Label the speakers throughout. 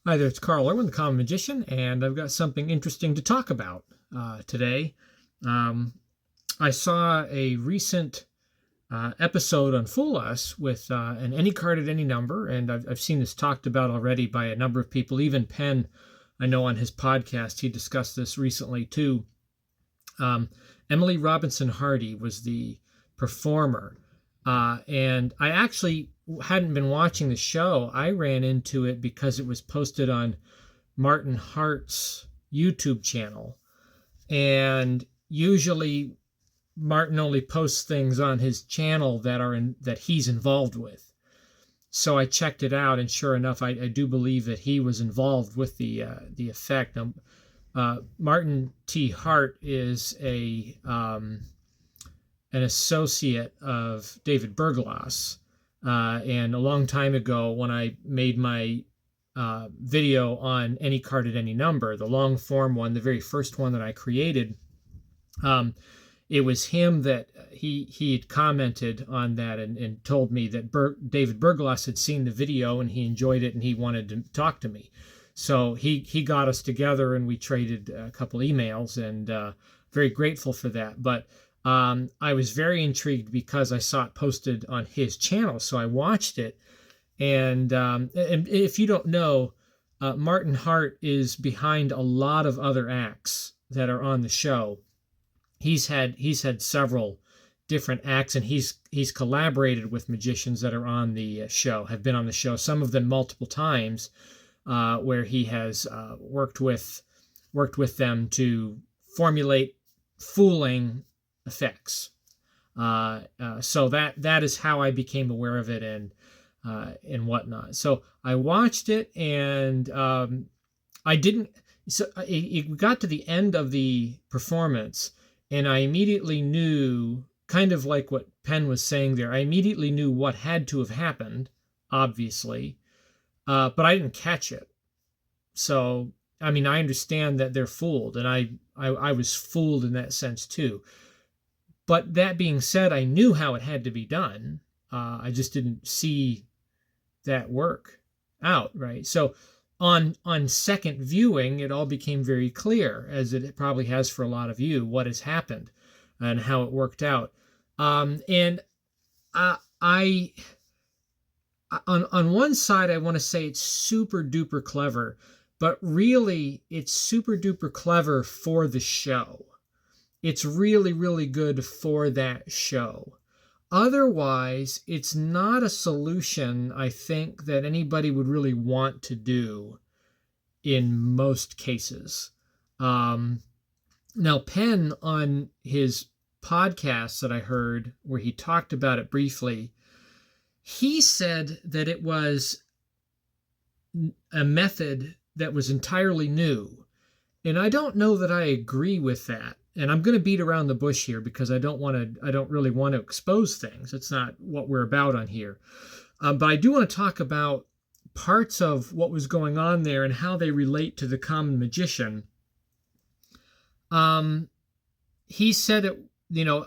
Speaker 1: Hi there, it's Carl Irwin, the Common Magician, and I've got something interesting to talk about today. Um, I saw a recent episode on Fool Us with an any card at any number, and I've seen this talked about already by a number of people. Even Penn, I know on his podcast, he discussed this recently too. Um, Emily Robinson Hardy was the performer, and I actually hadn't been watching the show. I ran into it because it was posted on Martin Hart's YouTube channel. And usually Martin only posts things on his channel that he's involved with. So I checked it out, and sure enough, I do believe that he was involved with the effect. Martin T. Hart is a an associate of David Berglas, and a long time ago, when I made my video on any card at any number, the long form one, the very first one that I created, um, it was him that he had commented on that and told me that David Berglas had seen the video and he enjoyed it and he wanted to talk to me. So he got us together and we traded a couple emails, and very grateful for that. But I was very intrigued because I saw it posted on his channel, so I watched it. And if you don't know, Martin Hart is behind a lot of other acts that are on the show. He's had several different acts, and he's collaborated with magicians that are on the show, have been on the show, some of them multiple times, where he has worked with them to formulate fooling effects. So that is how I became aware of it and whatnot. So I watched it, and I didn't. So it got to the end of the performance, and I immediately knew, kind of like what Penn was saying there. I immediately knew what had to have happened, obviously, but I didn't catch it. So I mean, I understand that they're fooled, and I was fooled in that sense too. But that being said, I knew how it had to be done. I just didn't see that work out, right? So on second viewing, it all became very clear, as it probably has for a lot of you, what has happened and how it worked out. And I on one side, I want to say it's super duper clever, but really it's super duper clever for the show. It's really, really good for that show. Otherwise, it's not a solution, I think, that anybody would really want to do in most cases. Now, Penn, on his podcast that I heard where he talked about it briefly, he said that it was a method that was entirely new. And I don't know that I agree with that. And I'm going to beat around the bush here because I don't really want to expose things. It's not what we're about on here. But I do want to talk about parts of what was going on there and how they relate to the common magician. He said it,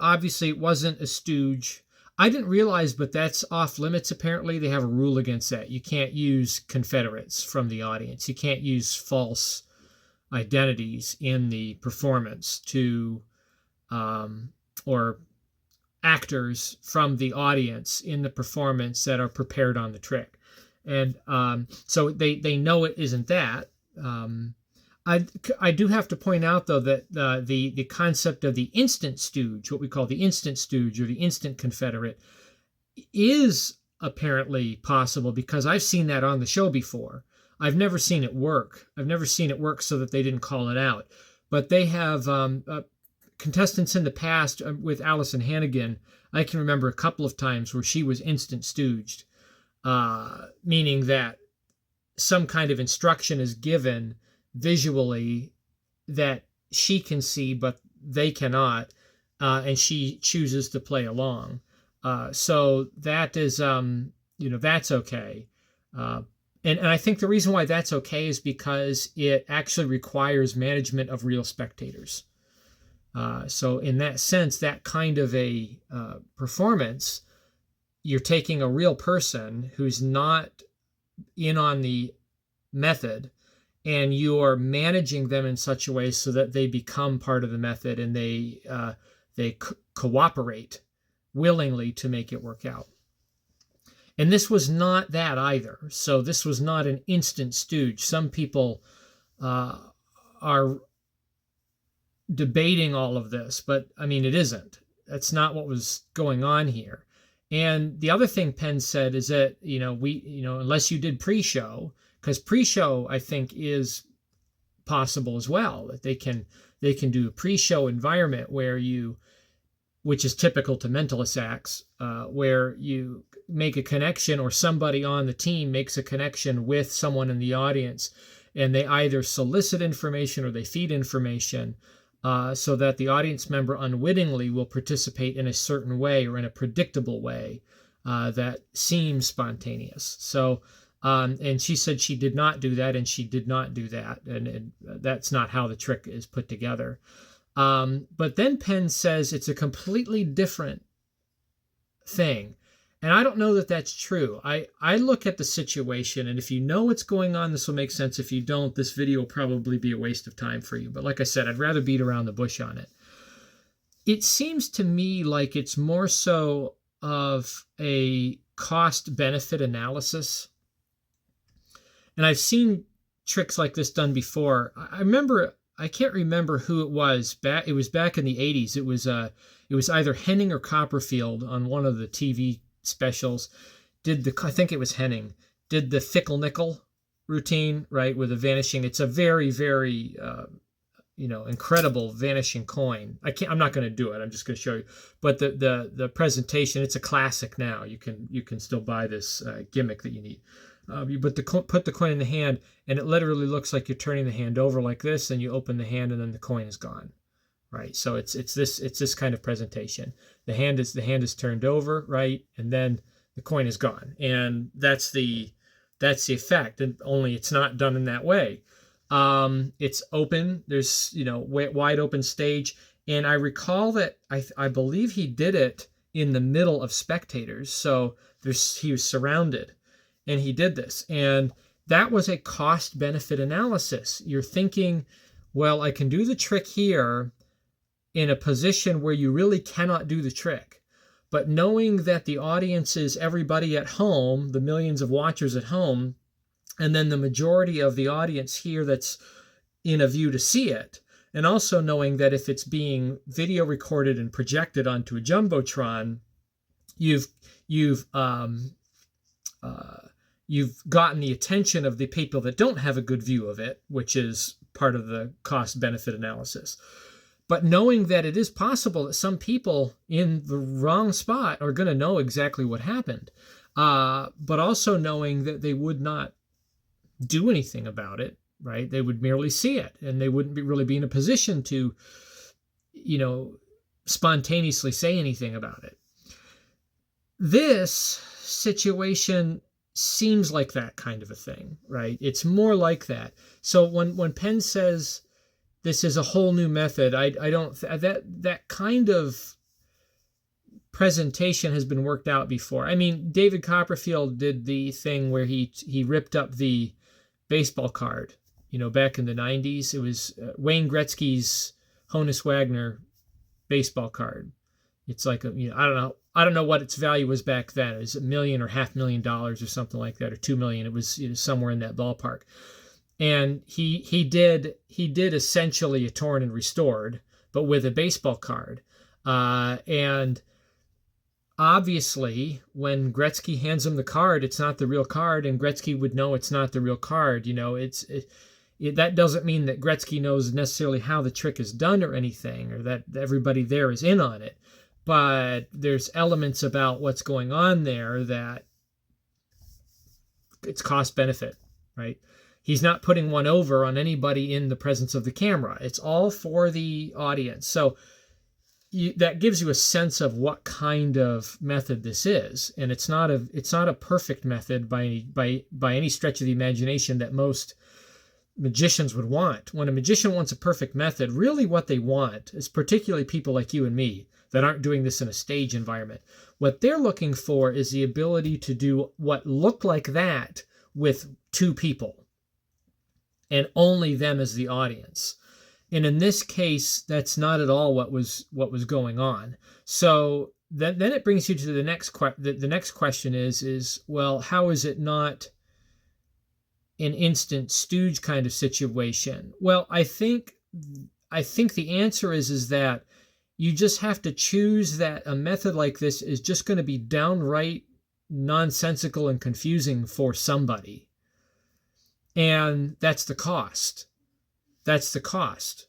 Speaker 1: obviously it wasn't a stooge. I didn't realize, but that's off limits. Apparently they have a rule against that. You can't use Confederates from the audience. You can't use false identities in the performance or actors from the audience in the performance that are prepared on the trick. And so they know it isn't that. I do have to point out, though, that the concept of the instant stooge, what we call the instant stooge or the instant Confederate, is apparently possible because I've seen that on the show before. I've never seen it work. I've never seen it work so that they didn't call it out. But they have contestants in the past with Allison Hannigan. I can remember a couple of times where she was instant stooged, meaning that some kind of instruction is given visually that she can see but they cannot, and she chooses to play along. So that is, that's okay. And I think the reason why that's okay is because it actually requires management of real spectators. So in that sense, that kind of a performance, you're taking a real person who's not in on the method, and you're managing them in such a way so that they become part of the method, and they cooperate willingly to make it work out. And this was not that either. So this was not an instant stooge. Some people are debating all of this, but I mean, it isn't. That's not what was going on here. And the other thing Penn said is that, unless you did pre-show, because pre-show, I think, is possible as well, that they can do a pre-show environment which is typical to mentalist acts, where you make a connection, or somebody on the team makes a connection with someone in the audience, and they either solicit information or they feed information, so that the audience member unwittingly will participate in a certain way or in a predictable way that seems spontaneous. So, and she said she did not do that, and she did not do that, and that's not how the trick is put together. But then Penn says it's a completely different thing. And I don't know that that's true. I look at the situation, and if you know what's going on, this will make sense. If you don't, this video will probably be a waste of time for you. But like I said, I'd rather beat around the bush on it. It seems to me like it's more so of a cost-benefit analysis. And I've seen tricks like this done before. I can't remember who it was. It was back in the 80s. It was either Henning or Copperfield on one of the TV specials. I think it was Henning, did the fickle nickel routine, right, with the vanishing. It's a very, very incredible vanishing coin. I'm not going to do it. I'm just going to show you. But the presentation, it's a classic now. You can still buy this gimmick that you need. Put the coin in the hand, and it literally looks like you're turning the hand over like this, and you open the hand, and then the coin is gone, right? So it's this kind of presentation. The hand is turned over, right, and then the coin is gone, and that's the effect. And only it's not done in that way. It's open. There's wide open stage, and I recall that I believe he did it in the middle of spectators, so he was surrounded. And he did this. And that was a cost-benefit analysis. You're thinking, well, I can do the trick here in a position where you really cannot do the trick. But knowing that the audience is everybody at home, the millions of watchers at home, and then the majority of the audience here that's in a view to see it, and also knowing that if it's being video recorded and projected onto a Jumbotron, you've gotten the attention of the people that don't have a good view of it, which is part of the cost-benefit analysis. But knowing that it is possible that some people in the wrong spot are going to know exactly what happened, but also knowing that they would not do anything about it, right? They would merely see it, and they wouldn't really be in a position to, spontaneously say anything about it. This situation seems like that kind of a thing, right? It's more like that. So when Penn says this is a whole new method, I don't that kind of presentation has been worked out before. I mean, David Copperfield did the thing where he ripped up the baseball card, back in the 90s. It was Wayne Gretzky's Honus Wagner baseball card. It's like I don't know what its value was back then. It was $1 million or $500,000 or something like that, or $2 million. It was somewhere in that ballpark. And he did essentially a torn and restored, but with a baseball card. And obviously, when Gretzky hands him the card, it's not the real card, and Gretzky would know it's not the real card. That doesn't mean that Gretzky knows necessarily how the trick is done or anything, or that everybody there is in on it. But there's elements about what's going on there that it's cost benefit, right? He's not putting one over on anybody in the presence of the camera. It's all for the audience. So that gives you a sense of what kind of method this is. And it's not a perfect method by any stretch of the imagination that most magicians would want. When a magician wants a perfect method, really what they want is, particularly people like you and me that aren't doing this in a stage environment, what they're looking for is the ability to do what looked like that with two people, and only them as the audience. And in this case, that's not at all what was going on. So then it brings you to the next the next question is well, how is it not an instant stooge kind of situation? Well, I think the answer is that you just have to choose that a method like this is just going to be downright nonsensical and confusing for somebody. And that's the cost. That's the cost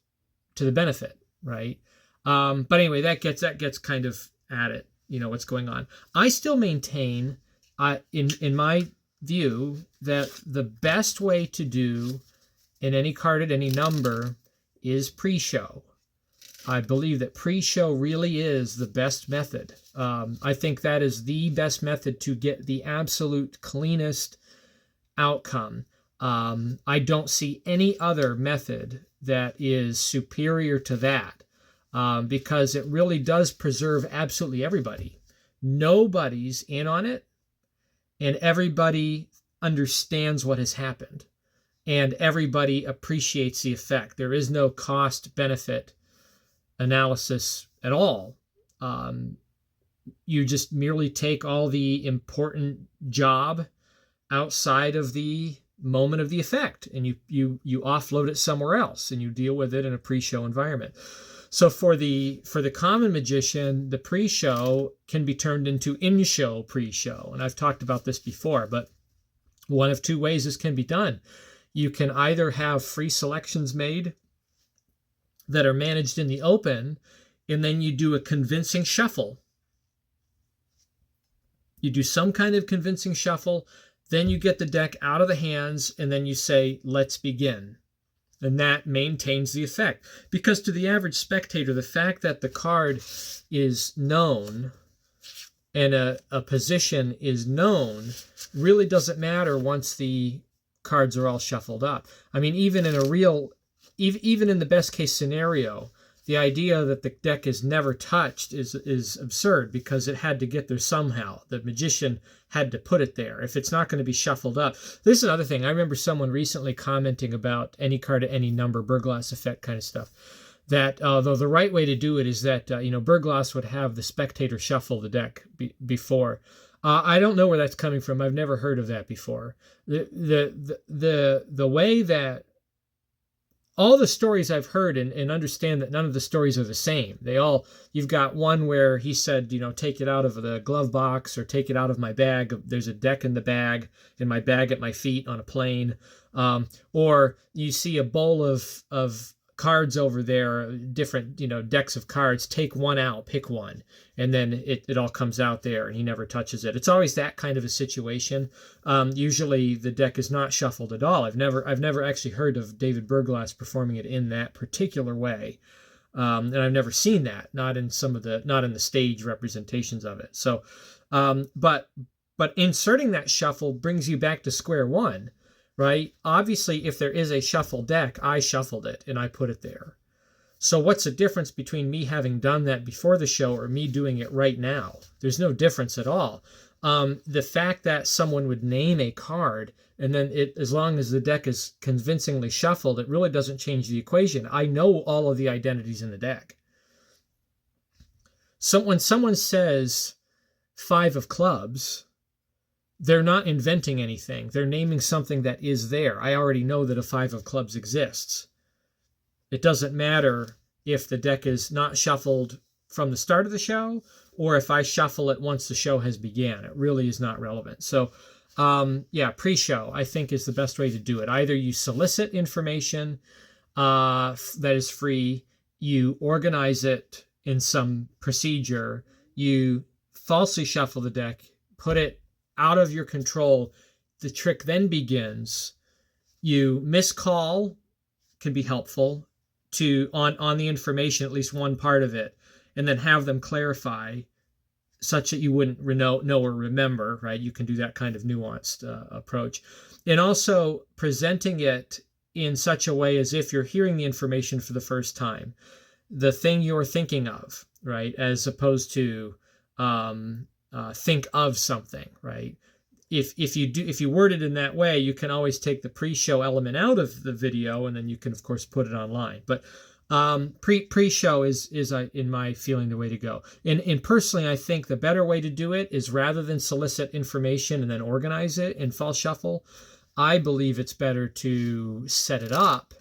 Speaker 1: to the benefit, right? But anyway, that gets kind of at it, what's going on. I still maintain, in my view, that the best way to do in any card at any number is pre-show. I believe that pre-show really is the best method. I think that is the best method to get the absolute cleanest outcome. I don't see any other method that is superior to that, because it really does preserve absolutely everybody. Nobody's in on it, and everybody understands what has happened, and everybody appreciates the effect. There is no cost-benefit analysis at all. You just merely take all the important job outside of the moment of the effect, and you offload it somewhere else, and you deal with it in a pre-show environment. So for the common magician, the pre-show can be turned into in-show pre-show, and I've talked about this before, but one of two ways this can be done. You can either have free selections made that are managed in the open, and then you do a convincing shuffle. You do some kind of convincing shuffle, then you get the deck out of the hands, and then you say, let's begin. And that maintains the effect. Because to the average spectator, the fact that the card is known and a position is known really doesn't matter once the cards are all shuffled up. I mean, even in the best case scenario, the idea that the deck is never touched is absurd, because it had to get there somehow. The magician had to put it there. If it's not going to be shuffled up. This is another thing. I remember someone recently commenting about any card at any number, Burglass effect kind of stuff, that though the right way to do it is that, Burglass would have the spectator shuffle the deck before. I don't know where that's coming from. I've never heard of that before. The way that all the stories I've heard and understand that none of the stories are the same. You've got one where he said, take it out of the glove box or take it out of my bag. There's a deck in the bag, in my bag at my feet on a plane. Or you see a bowl of cards over there, different, decks of cards, take one out, pick one. And then it all comes out there and he never touches it. It's always that kind of a situation. Usually the deck is not shuffled at all. I've never actually heard of David Burglass performing it in that particular way. And I've never seen that, not in the stage representations of it. So, but inserting that shuffle brings you back to square one, right? Obviously, if there is a shuffled deck, I shuffled it and I put it there. So what's the difference between me having done that before the show or me doing it right now? There's no difference at all. The fact that someone would name a card and then as long as the deck is convincingly shuffled, it really doesn't change the equation. I know all of the identities in the deck. So when someone says 5 of clubs, they're not inventing anything. They're naming something that is there. I already know that a 5 of clubs exists. It doesn't matter if the deck is not shuffled from the start of the show or if I shuffle it once the show has began. It really is not relevant. So, pre-show, I think, is the best way to do it. Either you solicit information that is free, you organize it in some procedure, you falsely shuffle the deck, put it out of your control. The trick then begins. You miscall can be helpful on the information, at least one part of it, and then have them clarify such that you wouldn't know or remember, right? You can do that kind of nuanced approach. And also presenting it in such a way as if you're hearing the information for the first time, the thing you're thinking of, right? As opposed to think of something, right? if you word it in that way, you can always take the pre-show element out of the video, and then you can of course put it online. But pre-show is in my feeling the way to go. And personally, I think the better way to do it is, rather than solicit information and then organize it in fall shuffle, I believe it's better to set it up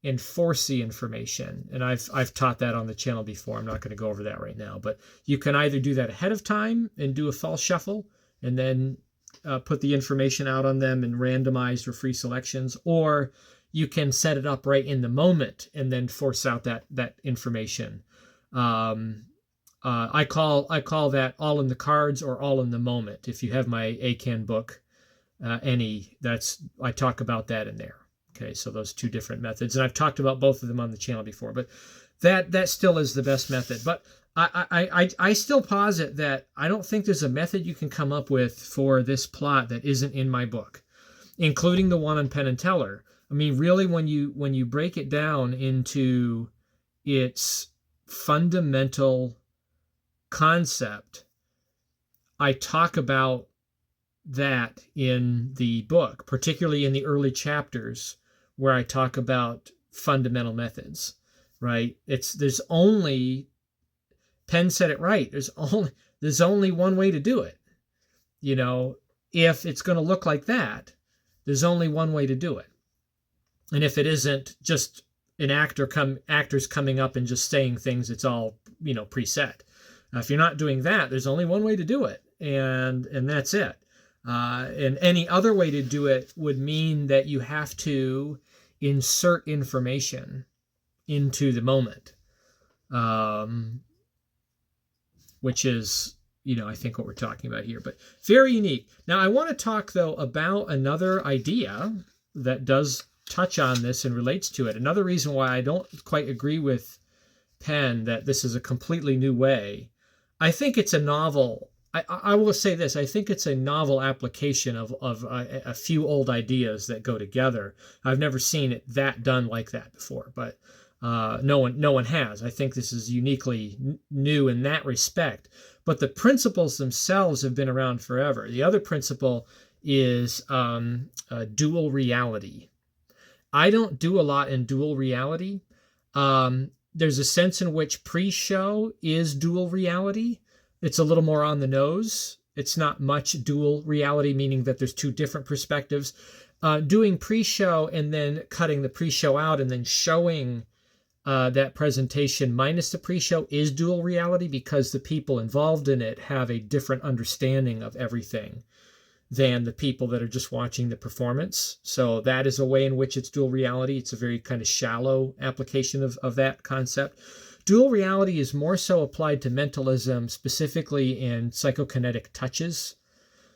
Speaker 1: and force the information. And I've taught that on the channel before. I'm not going to go over that right now, but you can either do that ahead of time and do a fall shuffle and then put the information out on them in randomized or free selections, or you can set it up right in the moment and then force out that information. I call that all in the cards or all in the moment. If you have my ACAAN book, I talk about that in there. Okay, so those two different methods, and I've talked about both of them on the channel before, but that still is the best method. But I still posit that I don't think there's a method you can come up with for this plot that isn't in my book, including the one on Penn and Teller. I mean, really, when you break it down into its fundamental concept, I talk about that in the book, particularly in the early chapters where I talk about fundamental methods, right? There's only, Penn said it right, there's only one way to do it. You know, if it's going to look like that, there's only one way to do it. And if it isn't just an actors coming up and just saying things, it's all, preset. If you're not doing that, there's only one way to do it, and that's it. And any other way to do it would mean that you have to insert information into the moment, which is, I think what we're talking about here, but very unique. Now, I want to talk, though, about another idea that does touch on this and relates to it. Another reason why I don't quite agree with Penn that this is a completely new way. I think it's a novel. I will say this. I think it's a novel application of a few old ideas that go together. I've never seen it done like that before, but no one has. I think this is uniquely new in that respect. But the principles themselves have been around forever. The other principle is dual reality. I don't do a lot in dual reality. There's a sense in which pre-show is dual reality. It's a little more on the nose. It's not much dual reality, meaning that there's two different perspectives. Doing pre-show and then cutting the pre-show out and then showing that presentation minus the pre-show is dual reality, because the people involved in it have a different understanding of everything than the people that are just watching the performance. So that is a way in which it's dual reality. It's a very kind of shallow application of that concept. Dual reality is more so applied to mentalism, specifically in psychokinetic touches.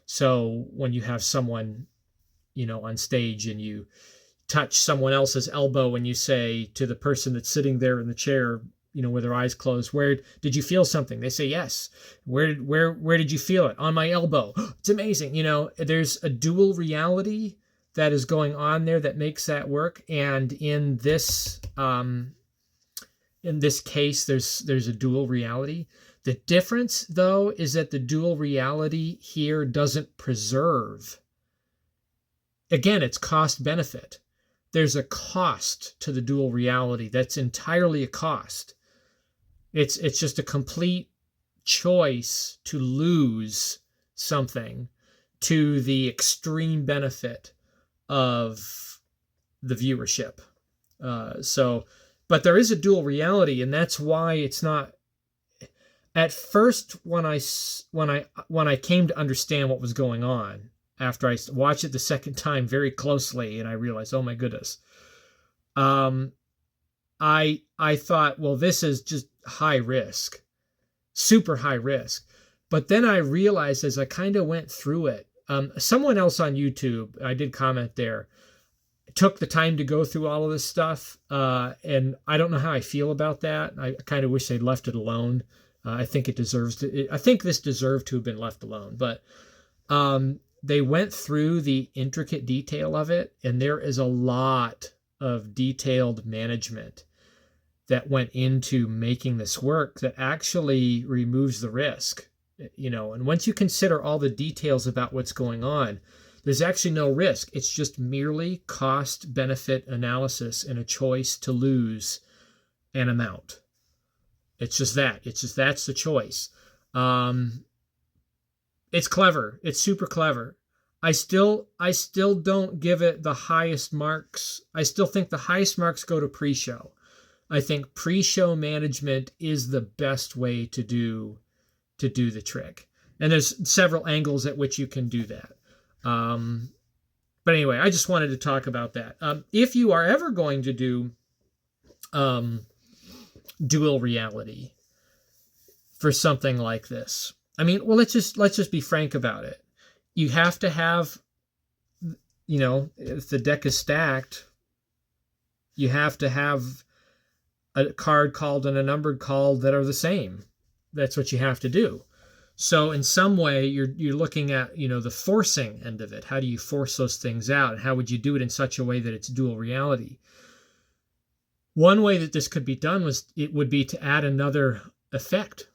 Speaker 1: So when you have someone, on stage and you touch someone else's elbow and you say to the person that's sitting there in the chair, with their eyes closed, where did you feel something? They say, yes. Where did you feel it? On my elbow. It's amazing. There's a dual reality that is going on there that makes that work. And in this case, there's a dual reality. The difference, though, is that the dual reality here doesn't preserve. Again, it's cost benefit. There's a cost to the dual reality. That's entirely a cost. It's just a complete choice to lose something to the extreme benefit of the viewership. But there is a dual reality, and that's why it's not. At first, when I came to understand what was going on, after I watched it the second time very closely, and I realized, oh my goodness, I thought, well, this is just high risk, super high risk. But then I realized as I kind of went through it, someone else on YouTube, I did comment there, took the time to go through all of this stuff. And I don't know how I feel about that. I kind of wish they'd left it alone. I think it deserves to, I think this deserved to have been left alone, but they went through the intricate detail of it. And there is a lot of detailed management that went into making this work that actually removes the risk. And once you consider all the details about what's going on, there's actually no risk. It's just merely cost benefit analysis and a choice to lose an amount. It's just that's the choice. It's clever. It's super clever. I still don't give it the highest marks. I still think the highest marks go to pre-show. I think pre-show management is the best way to do the trick. And there's several angles at which you can do that. But anyway, I just wanted to talk about that. If you are ever going to do dual reality for something like this, I mean, well, let's just be frank about it. You have to have, if the deck is stacked, you have to have a card called and a numbered called that are the same. That's what you have to do. So in some way, you're looking at, the forcing end of it. How do you force those things out? And how would you do it in such a way that it's dual reality? One way that this could be done would be to add another effect.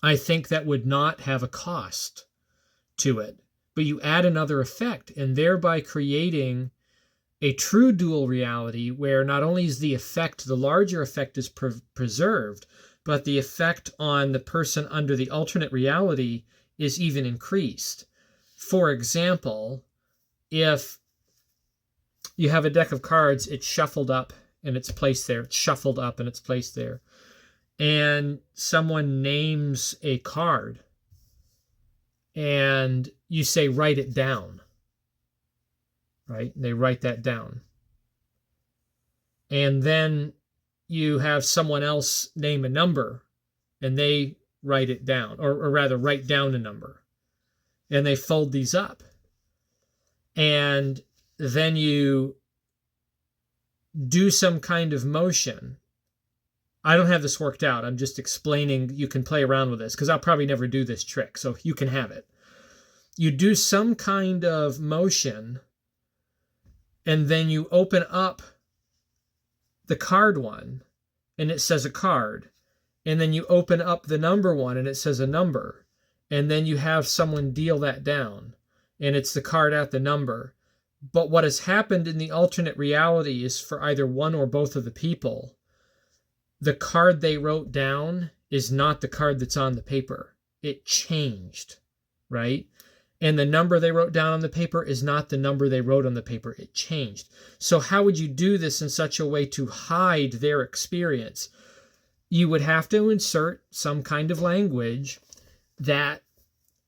Speaker 1: I think that would not have a cost to it, but you add another effect and thereby creating a true dual reality where not only is the larger effect is preserved, but the effect on the person under the alternate reality is even increased. For example, if you have a deck of cards, it's shuffled up and it's placed there. It's shuffled up and it's placed there. And someone names a card and you say, write it down. Right? They write that down. And then you have someone else name a number and they write it down, or rather write down a number. And they fold these up. And then you do some kind of motion. I don't have this worked out. I'm just explaining. You can play around with this because I'll probably never do this trick. So you can have it. You do some kind of motion and then you open up the card one and it says a card. And then you open up the number one and it says a number. And then you have someone deal that down and it's the card at the number. But what has happened in the alternate reality is for either one or both of the people, the card they wrote down is not the card that's on the paper. It changed, right? And the number they wrote down on the paper is not the number they wrote on the paper. It changed. So how would you do this in such a way to hide their experience? You would have to insert some kind of language that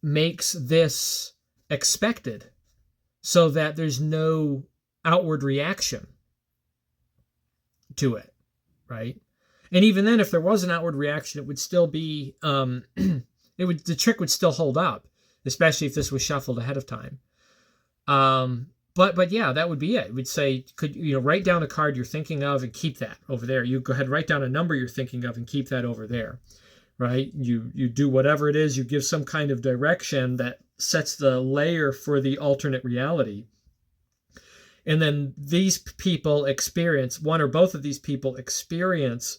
Speaker 1: makes this expected so that there's no outward reaction to it, right? And even then, if there was an outward reaction, it would still be, the trick would still hold up, especially if this was shuffled ahead of time. But yeah, that would be it. It would say, write down a card you're thinking of and keep that over there. You go ahead and write down a number you're thinking of and keep that over there, right? You do whatever it is. You give some kind of direction that sets the layer for the alternate reality. And then these people experience, one or both of these people experience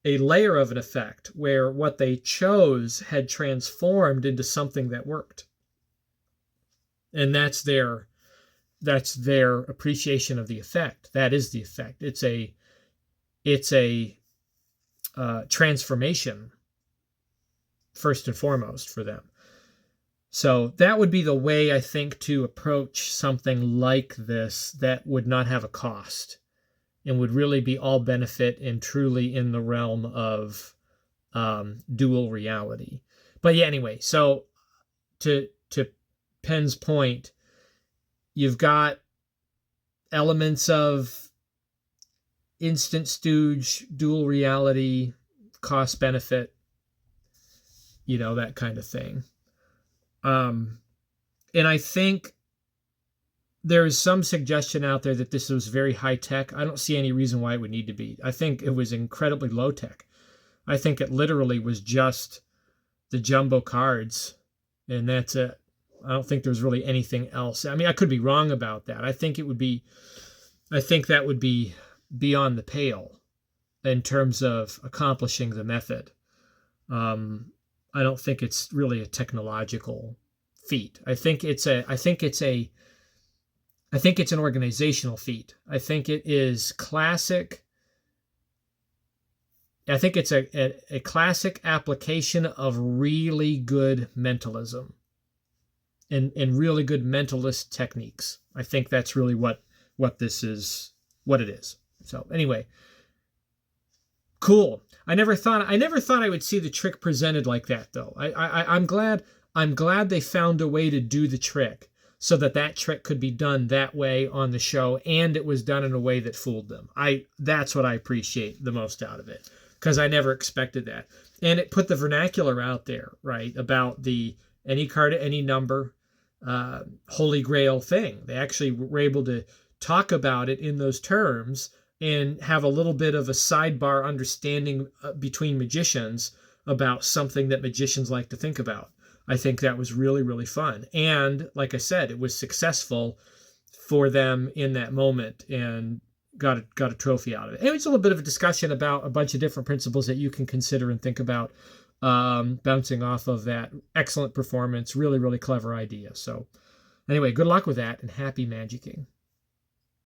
Speaker 1: a layer of an effect where what they chose had transformed into something that worked. And that's their appreciation of the effect. That is the effect. It's a transformation first and foremost for them. So that would be the way, I think, to approach something like this that would not have a cost and would really be all benefit and truly in the realm of dual reality. But yeah, anyway, so to Penn's point, you've got elements of instant stooge, dual reality, cost benefit, that kind of thing. And I think there is some suggestion out there that this was very high tech. I don't see any reason why it would need to be. I think it was incredibly low tech. I think it literally was just the jumbo cards and that's it. I don't think there's really anything else. I mean, I could be wrong about that. I think that would be beyond the pale in terms of accomplishing the method. I don't think it's really a technological feat. I think it's an organizational feat. I think it is classic. I think it's a classic application of really good mentalism and really good mentalist techniques. I think that's really what this is, what it is. So anyway, cool. I never thought I would see the trick presented like that, though. I'm glad they found a way to do the trick so that trick could be done that way on the show, and it was done in a way that fooled them. That's what I appreciate the most out of it, because I never expected that. And it put the vernacular out there, right, about the any card, any number, Holy Grail thing. They actually were able to talk about it in those terms and have a little bit of a sidebar understanding between magicians about something that magicians like to think about. I think that was really, really fun. And like I said, it was successful for them in that moment and got a trophy out of it. And it's a little bit of a discussion about a bunch of different principles that you can consider and think about, bouncing off of that excellent performance. Really, really clever idea. So anyway, good luck with that and happy magicking.